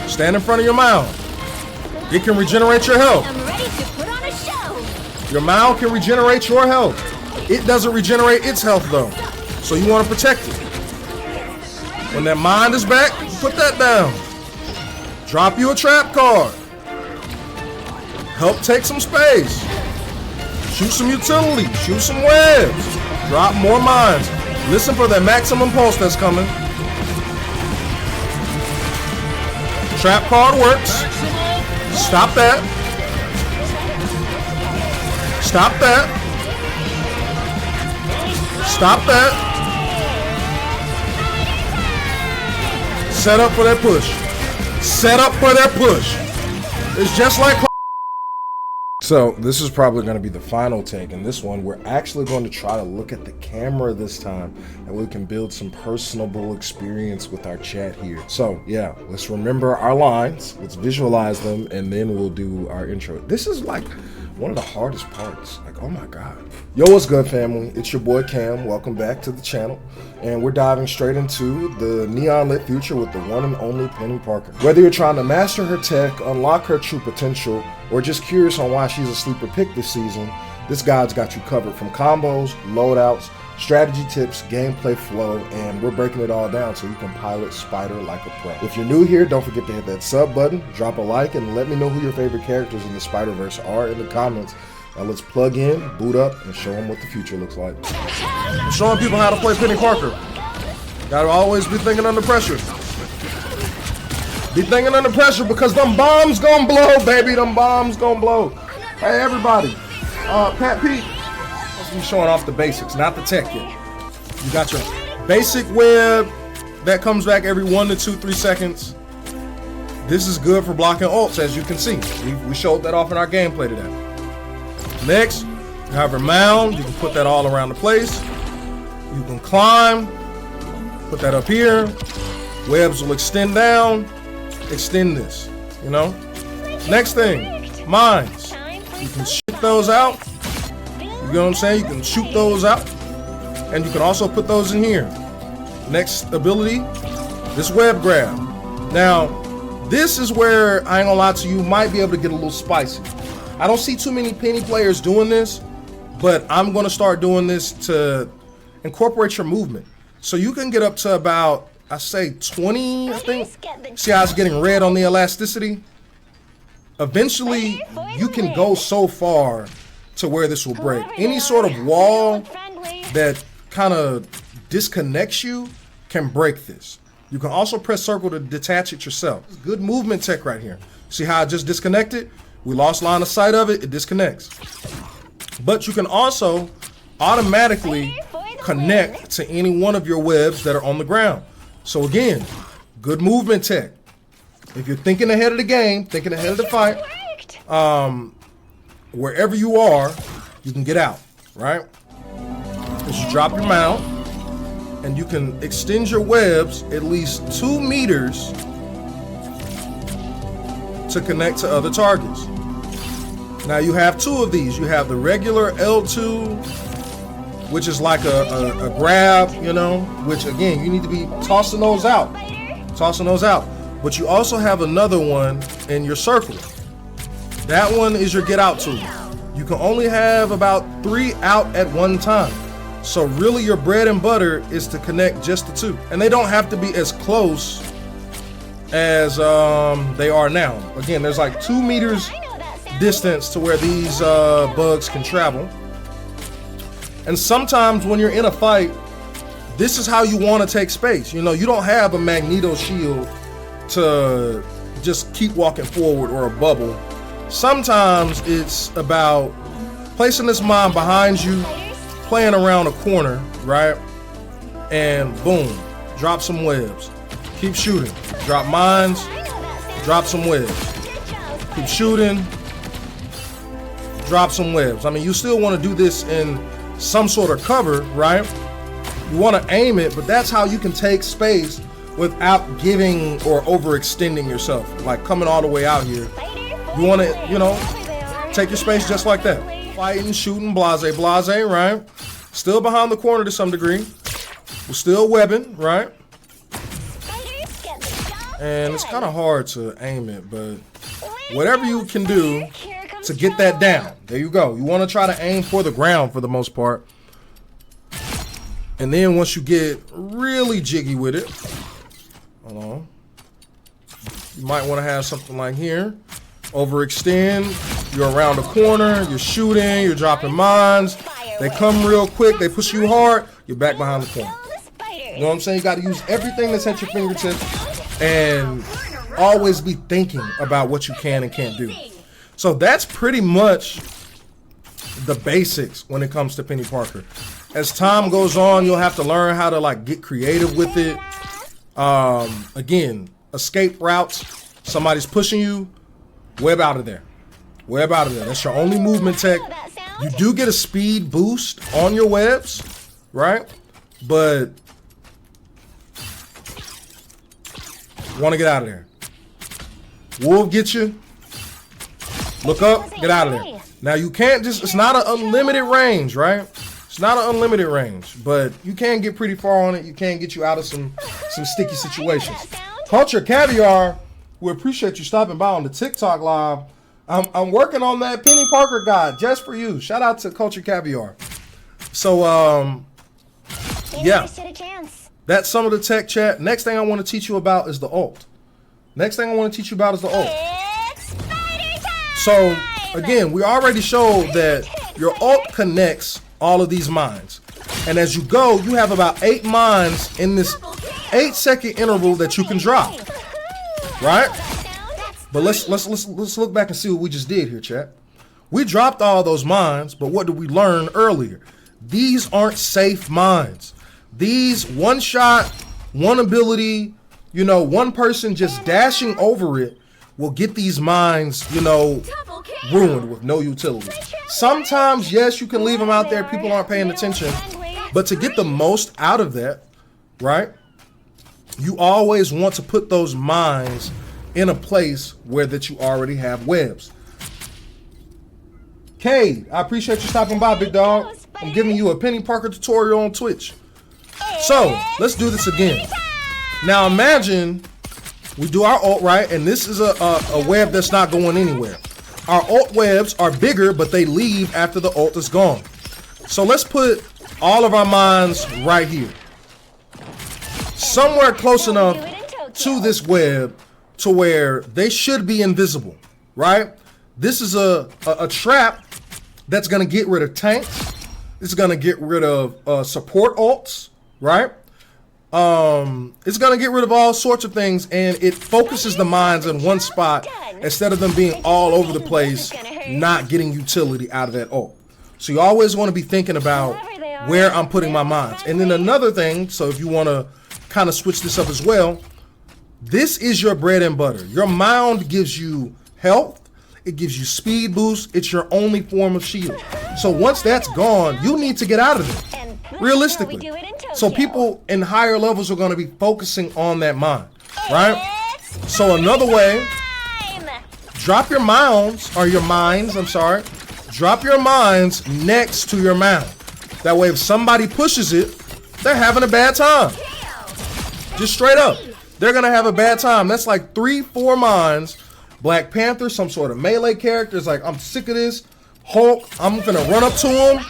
Stand in front of your mound. It can regenerate your health. I'm ready to put on a show. Your mound can regenerate your health. It doesn't regenerate its health though. So you want to protect it. When that mind is back, put that down. Drop you a trap card. Help take some space. Shoot some utility. Shoot some webs. Drop more mines. Listen for that maximum pulse that's coming. Trap card works. Stop that. Stop that. Stop that. Set up for that push. Set up for that push. It's just like... So this is probably going to be the final take. In this one, we're actually going to try to look at the camera this time, and we can build some personable experience with our chat here. So yeah, let's remember our lines, let's visualize them, and then we'll do our intro. This is like one of the hardest parts. Like, oh my God. Yo, what's good, family? It's your boy Cam. Welcome back to the channel. And we're diving straight into the neon lit future with the one and only Peni Parker. Whether you're trying to master her tech, unlock her true potential, or just curious on why she's a sleeper pick this season, this guide's got you covered from combos, loadouts, strategy tips, gameplay flow, and we're breaking it all down so you can pilot Spider like a pro. If you're new here, don't forget to hit that sub button, drop a like, and let me know who your favorite characters in the Spider-Verse are in the comments. Now let's plug in, boot up, and show them what the future looks like. I'm showing people how to play Peni Parker. Gotta always be thinking under pressure. Be thinking under pressure because them bombs gonna blow, baby. Them bombs gonna blow. Hey, everybody. Pat Pete. Let's be showing off the basics, not the tech yet. You got your basic web that comes back every 1 to 2, 3 seconds. This is good for blocking ults, as you can see. We showed that off in our gameplay today. Next, you have your mound. You can put that all around the place. You can climb. Put that up here. Webs will extend down. Extend this, you know. Next thing, mines. You can shoot those out. You know what I'm saying? You can shoot those out. And you can also put those in here. Next ability, this web grab. Now, this is where, I ain't gonna lie to you, might be able to get a little spicy. I don't see too many Peni players doing this, but I'm gonna start doing this to incorporate your movement. So you can get up to about, I say 20, I think. See how it's getting red on the elasticity? Eventually, you can go so far to where this will break. Any sort of wall that kind of disconnects you can break this. You can also press circle to detach it yourself. Good movement tech right here. See how I just disconnected? We lost line of sight of it, it disconnects. But you can also automatically connect to any one of your webs that are on the ground. So again, good movement tech. If you're thinking ahead of the game, thinking ahead of the fight, wherever you are, you can get out, right? Because you drop your mount, and you can extend your webs at least 2 meters to connect to other targets. Now you have 2 of these. You have the regular L2, which is like a grab, you know, which again, you need to be tossing those out. But you also have another one in your circle. That one is your get out tool. You can only have about 3 out at one time. So really your bread and butter is to connect just the 2. And they don't have to be as close as they are now. Again, there's like 2 meters distance to where these bugs can travel. And sometimes when you're in a fight, this is how you want to take space. You know, you don't have a Magneto shield to just keep walking forward or a bubble. Sometimes it's about placing this mine behind you, playing around a corner, right? And boom, drop some webs. Keep shooting. Drop mines, drop some webs. Keep shooting, drop some webs. I mean, you still want to do this in some sort of cover, right? You want to aim it, but that's how you can take space without giving or overextending yourself, like coming all the way out here. You want to, you know, take your space just like that. Fighting, shooting, blase, right? Still behind the corner to some degree. We're still webbing, right? And it's kind of hard to aim it, but whatever you can do to get that down. There you go. You want to try to aim for the ground for the most part. And then once you get really jiggy with it, hold on. You might want to have something like here. Overextend. You're around the corner. You're shooting. You're dropping mines. They come real quick. They push you hard. You're back behind the corner. You know what I'm saying? You got to use everything that's at your fingertips and always be thinking about what you can and can't do. So that's pretty much the basics when it comes to Peni Parker. As time goes on, you'll have to learn how to like get creative with it. Again, escape routes. Somebody's pushing you. Web out of there. Web out of there. That's your only movement tech. You do get a speed boost on your webs, right? But you want to get out of there. Wolf get you. Look up, get out of there. Now you can't just, it's not an unlimited range, right? It's not an unlimited range, but you can get pretty far on it. You can get you out of some sticky situations. Culture Caviar, we appreciate you stopping by on the TikTok live. I'm working on that Peni Parker guide just for you. Shout out to Culture Caviar. So, yeah, that's some of the tech chat. Next thing I want to teach you about is the ult. So, again, we already showed that your ult connects all of these mines. And as you go, you have about 8 mines in this 8-second interval that you can drop. Right? But let's look back and see what we just did here, chat. We dropped all those mines, but what did we learn earlier? These aren't safe mines. These one shot, one ability, you know, one person just dashing over it will get these mines, you know, ruined with no utility. Sometimes, yes, you can leave them out there. People aren't paying attention. But to get the most out of that, right, you always want to put those mines in a place where that you already have webs. Cade, I appreciate you stopping by, big dog. I'm giving you a Peni Parker tutorial on Twitch. So, let's do this again. Now imagine we do our ult, right? And this is a web that's not going anywhere. Our ult webs are bigger, but they leave after the ult is gone. So let's put all of our mines right here. Somewhere close enough to this web to where they should be invisible, right? This is a trap that's going to get rid of tanks. It's going to get rid of support ults, right? It's going to get rid of all sorts of things, and it focuses the mines in one spot instead of them being all over the place, not getting utility out of that ult. So you always want to be thinking about where I'm putting my mines. And then another thing, so if you want to kind of switch this up as well, this is your bread and butter. Your mound gives you health. It gives you speed boost. It's your only form of shield. So once that's gone, you need to get out of it, realistically. So people in higher levels are going to be focusing on that mine, right? So another way, drop your mounds, or your mines, I'm sorry. Drop your mines next to your mound. That way if somebody pushes it, they're having a bad time. Just straight up. They're going to have a bad time. That's like 3-4 mines. Black Panther, some sort of melee character, is like, I'm sick of this. Hulk, I'm going to run up to him.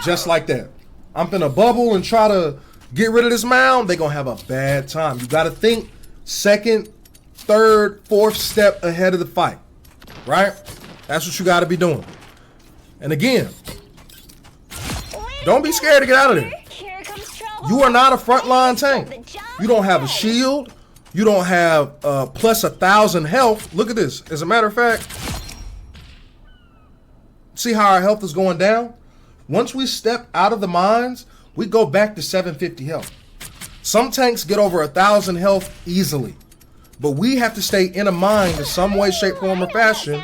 Just like that. I'm going to bubble and try to get rid of this mound. They're going to have a bad time. You got to think second, third, fourth step ahead of the fight. Right? That's what you got to be doing. And again, don't be scared to get out of there. You are not a frontline tank. You don't have a shield. You don't have plus 1,000 health. Look at this. As a matter of fact, see how our health is going down? Once we step out of the mines, we go back to 750 health. Some tanks get over 1,000 health easily, but we have to stay in a mine in some way, shape, form, or fashion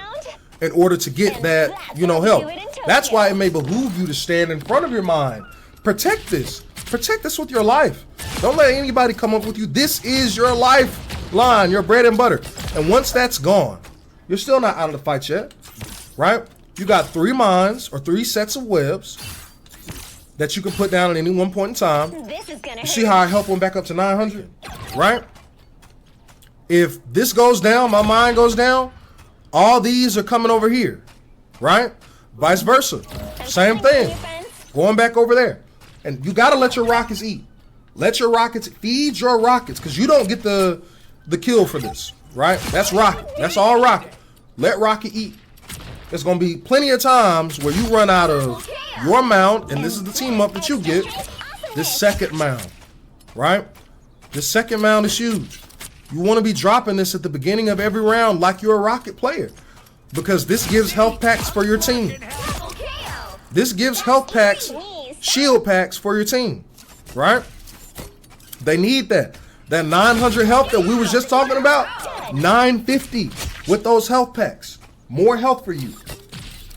in order to get that, you know, health. That's why it may behoove you to stand in front of your mine. Protect this. Protect this with your life. Don't let anybody come up with you. This is your lifeline, your bread and butter. And once that's gone, you're still not out of the fight yet, right? You got 3 mines or 3 sets of webs that you can put down at any one point in time. You see how our health went back up to 900, right? If this goes down, my mine goes down, all these are coming over here, right? Vice versa. Same thing. Going back over there. And you got to let your rockets eat. Let your rockets, feed your rockets, because you don't get the kill for this, right? That's rocket. That's all rocket. Let rocket eat. There's going to be plenty of times where you run out of your mount, and this is the team up that you get, this second mound, right? This second mound is huge. You want to be dropping this at the beginning of every round like you're a rocket player, because this gives health packs for your team. This gives health packs, shield packs for your team, right? They need that. That 900 health that we was just talking about, 950 with those health packs. More health for you.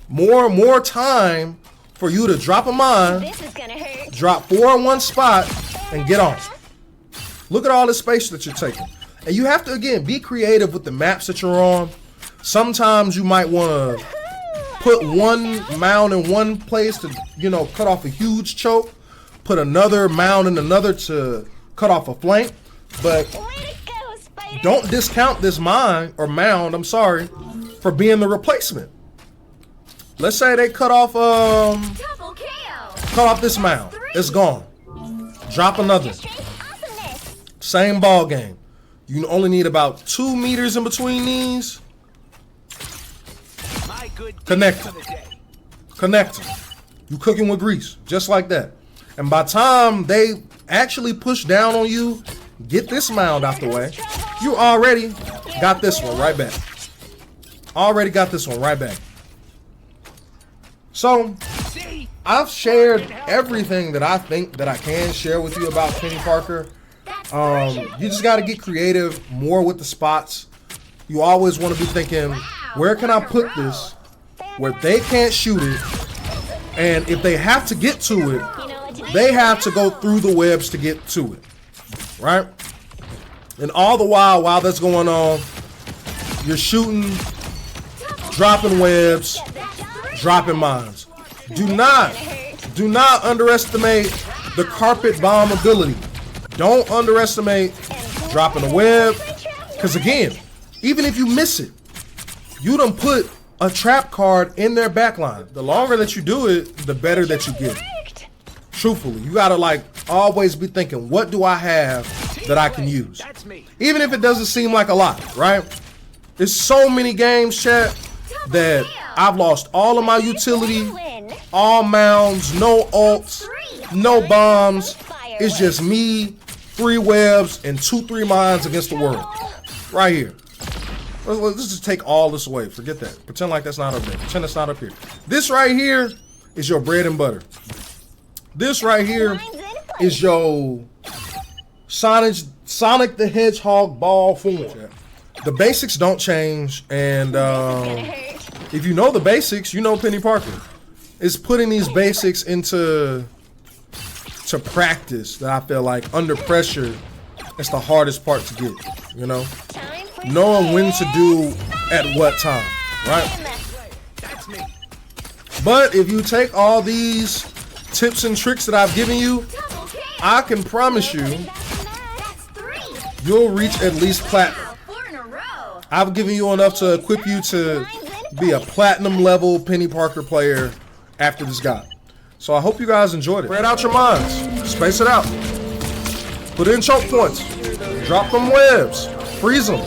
More time for you to drop a mine, drop 4 in one spot, and get on. Look at all the space that you're taking. And you have to, again, be creative with the maps that you're on. Sometimes you might want to put one mound in one place to, you know, cut off a huge choke. Put another mound in another to cut off a flank. But don't discount this mine, or mound, I'm sorry, for being the replacement. Let's say they cut off this mound. It's gone. Drop another. Same ball game. You only need about 2 meters in between these. Connect them. Connect them. You cooking with grease, just like that. And by the time they actually push down on you, get this mound out the way, you already got this one right back. Already got this one right back. So, I've shared everything that I think that I can share with you about Peni Parker. You just got to get creative more with the spots. You always want to be thinking, where can I put this where they can't shoot it? And if they have to get to it, they have to go through the webs to get to it, right? And all the while that's going on, you're shooting, dropping webs, dropping mines. Do not underestimate the carpet bomb ability. Don't underestimate dropping a web, because again, even if you miss it, you done put a trap card in their backline. The longer that you do it, the better that you get. Truthfully, you gotta like always be thinking, what do I have that I can use? Even if it doesn't seem like a lot, right? There's so many games, chat, that I've lost all of my utility, all mounds, no ults, no bombs. It's just me, 3 webs, and 2-3 mines against the world. Right here. Let's just take all this away. Forget that. Pretend like that's not up there. Pretend it's not up here. This right here is your bread and butter. This right here is your Sonic the Hedgehog ball form. The basics don't change, and if you know the basics, you know Peni Parker. It's putting these basics into practice that I feel like under pressure, it's the hardest part to get, you know? Knowing when to do at what time, right? But if you take all these tips and tricks that I've given you, I can promise you, you'll reach at least platinum. I've given you enough to equip you to be a platinum level Peni Parker player after this guide. So I hope you guys enjoyed it. Spread out your minds. Space it out. Put in choke points. Drop them webs. Freeze them.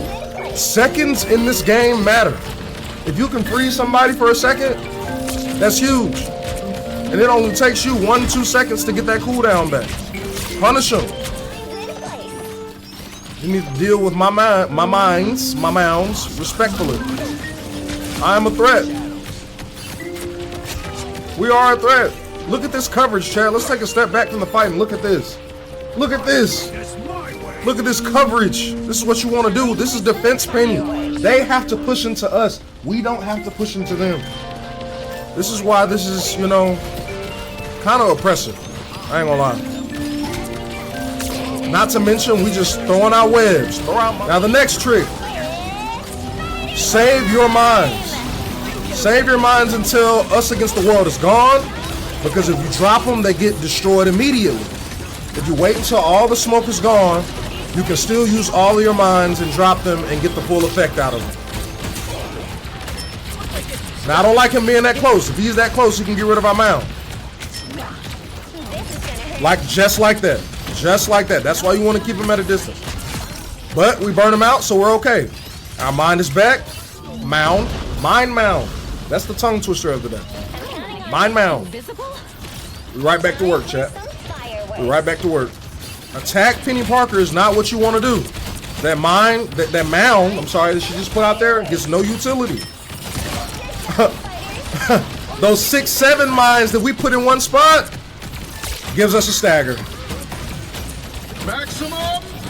Seconds in this game matter. If you can freeze somebody for a second, that's huge. And it only takes you 1-2 seconds to get that cooldown back. Punish them. You need to deal with my mounds respectfully. I am a threat. We are a threat. Look at this coverage, Chad. Let's take a step back from the fight and look at this. Look at this. Look at this coverage. This is what you want to do. This is defense Peni. They have to push into us. We don't have to push into them. This is why this is, you know, kind of oppressive. I ain't gonna lie. Not to mention, we just throwing out webs. Now the next trick. Save your minds. Save your minds until us against the world is gone. Because if you drop them, they get destroyed immediately. If you wait until all the smoke is gone, you can still use all of your mines and drop them and get the full effect out of them. Now, I don't like him being that close. If he's that close, he can get rid of our mound. Like, just like that. Just like that. That's why you want to keep him at a distance. But we burn him out, so we're okay. Our mind is back. Mound. Mind mound. That's the tongue twister of the day. Mind mound. We're right back to work, chat. We're right back to work. Attack Peni Parker is not what you want to do. That mound I'm sorry, that she just put out there gets no utility. Those 6-7 mines that we put in one spot gives us a stagger. Maximum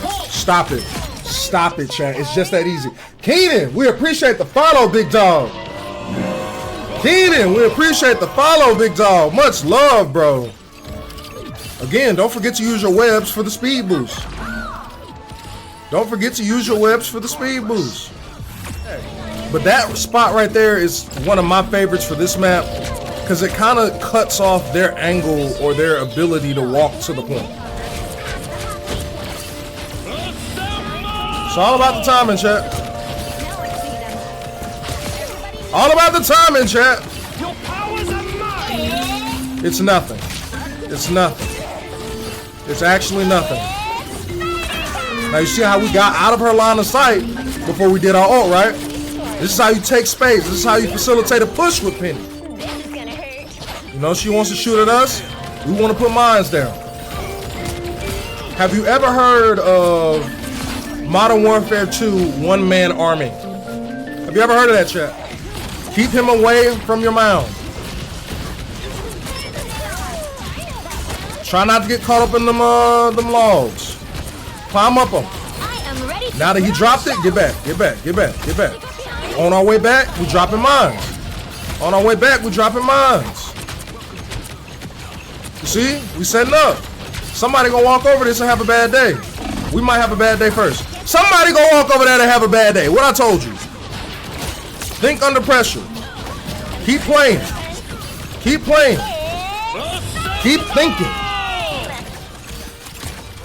pulse. Stop it. Stop it, chat. It's just that easy. Keenan, we appreciate the follow, big dog. Keenan, we appreciate the follow, big dog. Much love, bro. Again, don't forget to use your webs for the speed boost. Don't forget to use your webs for the speed boost. But that spot right there is one of my favorites for this map because it kind of cuts off their angle or their ability to walk to the point. It's all about the timing, chat. All about the timing, chat. It's nothing. It's nothing. It's actually nothing. Now you see how we got out of her line of sight before we did our ult, right? This is how you take space. This is how you facilitate a push with Penny. You know, she wants to shoot at us. We want to put mines down. Have you ever heard of Modern Warfare 2 one-man army? Have you ever heard of that, chat? Keep him away from your mound. Try not to get caught up in them logs. Climb up them. Now that he dropped it, get back, get back, get back, get back. On our way back, we dropping mines. On our way back, we dropping mines. You see? We setting up. Somebody gonna walk over this and have a bad day. We might have a bad day first. Somebody gonna walk over there and have a bad day. What I told you. Think under pressure. Keep playing. Keep playing. Keep thinking.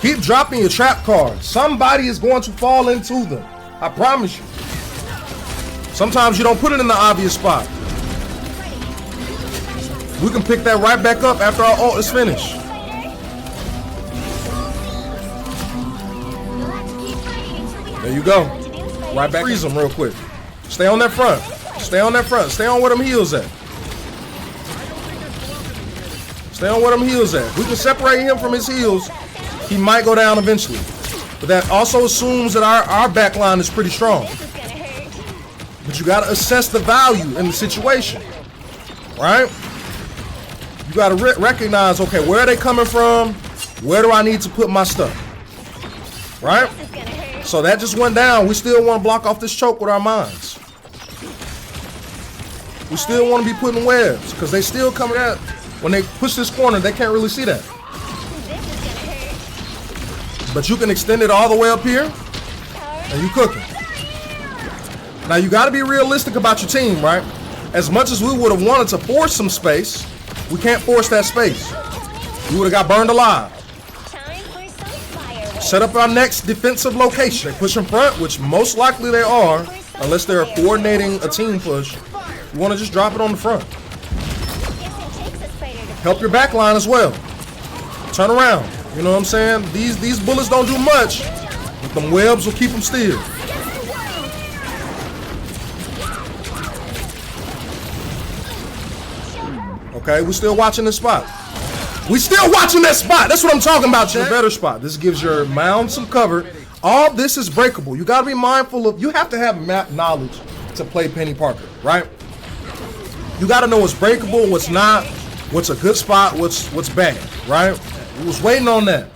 Keep dropping your trap cards. Somebody is going to fall into them. I promise you. Sometimes you don't put it in the obvious spot. We can pick that right back up after our ult is finished. There you go. Right back. Freeze them real quick. Stay on that front. Stay on that front. Stay on where them heels at. Stay on where them heels at. We can separate him from his heels. He might go down eventually. But that also assumes that our back line is pretty strong. But you got to assess the value in the situation. Right? You got to recognize, okay, where are they coming from? Where do I need to put my stuff? Right? So that just went down. We still want to block off this choke with our mines. We still want to be putting webs because they still coming at. When they push this corner, they can't really see that. But you can extend it all the way up here and you cooking. Now you got to be realistic about your team, right? As much as we would have wanted to force some space, we can't force that space. We would have got burned alive. Set up our next defensive location. They push in front, which most likely they are, unless they're coordinating a team push. You want to just drop it on the front. Help your back line as well. Turn around. You know what I'm saying? These bullets don't do much, but them webs will keep them still. Okay, we still watching this spot. We still watching that spot. That's what I'm talking about, chat. A better spot. This gives your mound some cover. All this is breakable. You got to be mindful of, you have to have map knowledge to play Peni Parker, right? You got to know what's breakable, what's not, what's a good spot, what's bad, right? We was waiting on that.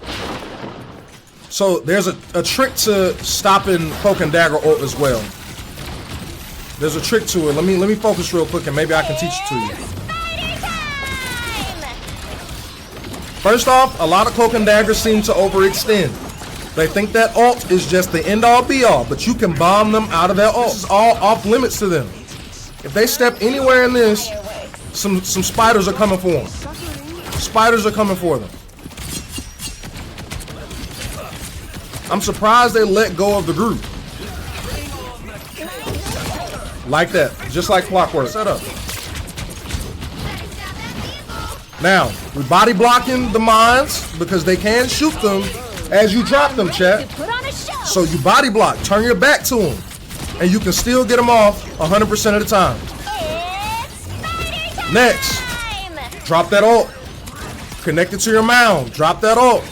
So there's a trick to stopping Cloak and Dagger ult as well. There's a trick to it. Let me focus real quick and maybe I can teach it to you. First off, a lot of Cloak and Daggers seem to overextend. They think that ult is just the end-all be-all, but you can bomb them out of that ult. This is all off limits to them. If they step anywhere in this, some spiders are coming for them. Spiders are coming for them. I'm surprised they let go of the Groot. Like that, just like clockwork. Set up. Now, we're body blocking the mines because they can shoot them as you drop them, chat. So you body block, turn your back to them, and you can still get them off 100% of the time. Next, drop that ult. Connect it to your mound. Drop that ult.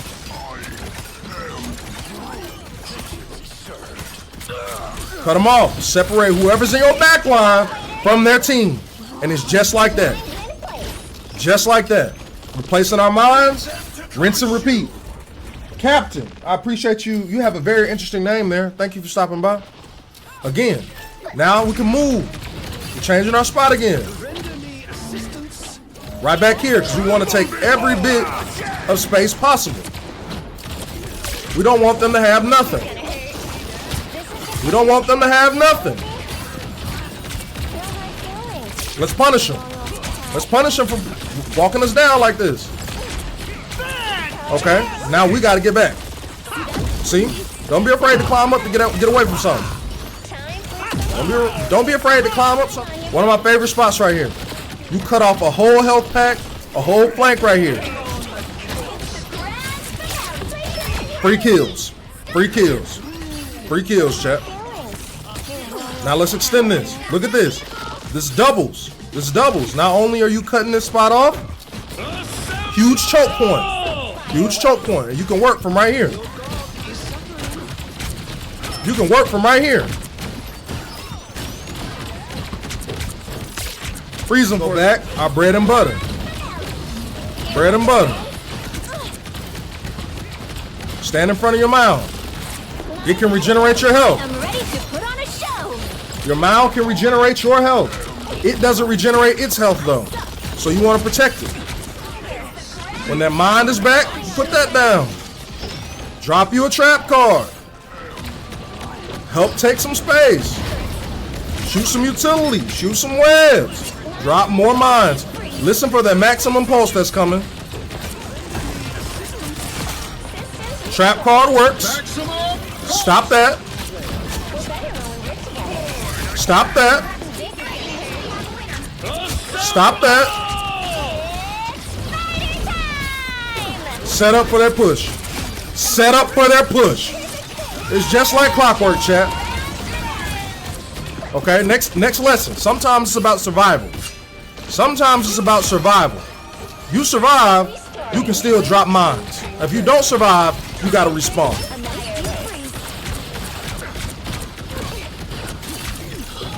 Cut them off. Separate whoever's in your back line from their team. And it's just like that. Just like that. Replacing our minds. Rinse and repeat. Captain, I appreciate you. You have a very interesting name there. Thank you for stopping by. Again, now we can move. We're changing our spot again. Right back here, because we want to take every bit of space possible. We don't want them to have nothing. We don't want them to have nothing. Let's punish them. Let's punish them for walking us down like this. Okay, now we got to get back. See? Don't be afraid to climb up to get away from something. Don't be afraid to climb up something. One of my favorite spots right here. You cut off a whole health pack, a whole flank right here. Free kills. Free kills. Free kills, chat. Now let's extend this. Look at this. This doubles. This doubles. Not only are you cutting this spot off, huge choke point. Huge choke point. And you can work from right here. You can work from right here. Freeze them for back. Our bread and butter. Bread and butter. Stand in front of your mound. It can regenerate your health. I'm ready to put on a show. Your mound can regenerate your health. It doesn't regenerate its health though. So you want to protect it. When that mind is back, put that down. Drop you a trap card. Help take some space. Shoot some utility. Shoot some webs. Drop more mines. Listen for that maximum pulse that's coming. Trap card works. Stop that. Stop that. Stop that. Set up for that push. Set up for that push. It's just like clockwork, chat. Okay, next lesson. Sometimes it's about survival. Sometimes it's about survival. You survive, you can still drop mines. If you don't survive, you gotta respawn.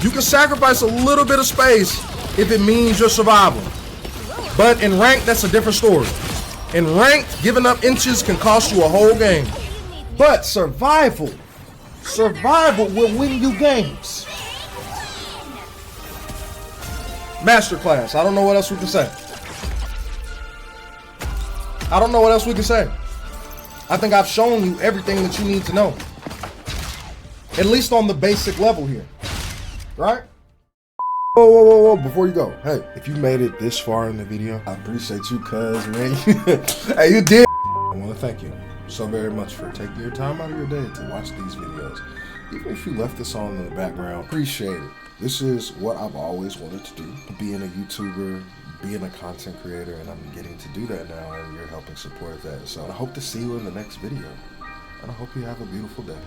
You can sacrifice a little bit of space if it means your survival. But in ranked, that's a different story. In ranked, giving up inches can cost you a whole game. But survival will win you games. Masterclass. I don't know what else we can say. I don't know what else we can say. I think I've shown you everything that you need to know. At least on the basic level here. Right? Whoa. Before you go. Hey, if you made it this far in the video, I appreciate you, cuz, man. Hey, you did. I want to thank you so very much for taking your time out of your day to watch these videos. Even if you left this on in the background, appreciate it. This is what I've always wanted to do. Being a YouTuber, being a content creator, and I'm getting to do that now, and you're helping support that. So I hope to see you in the next video. And I hope you have a beautiful day.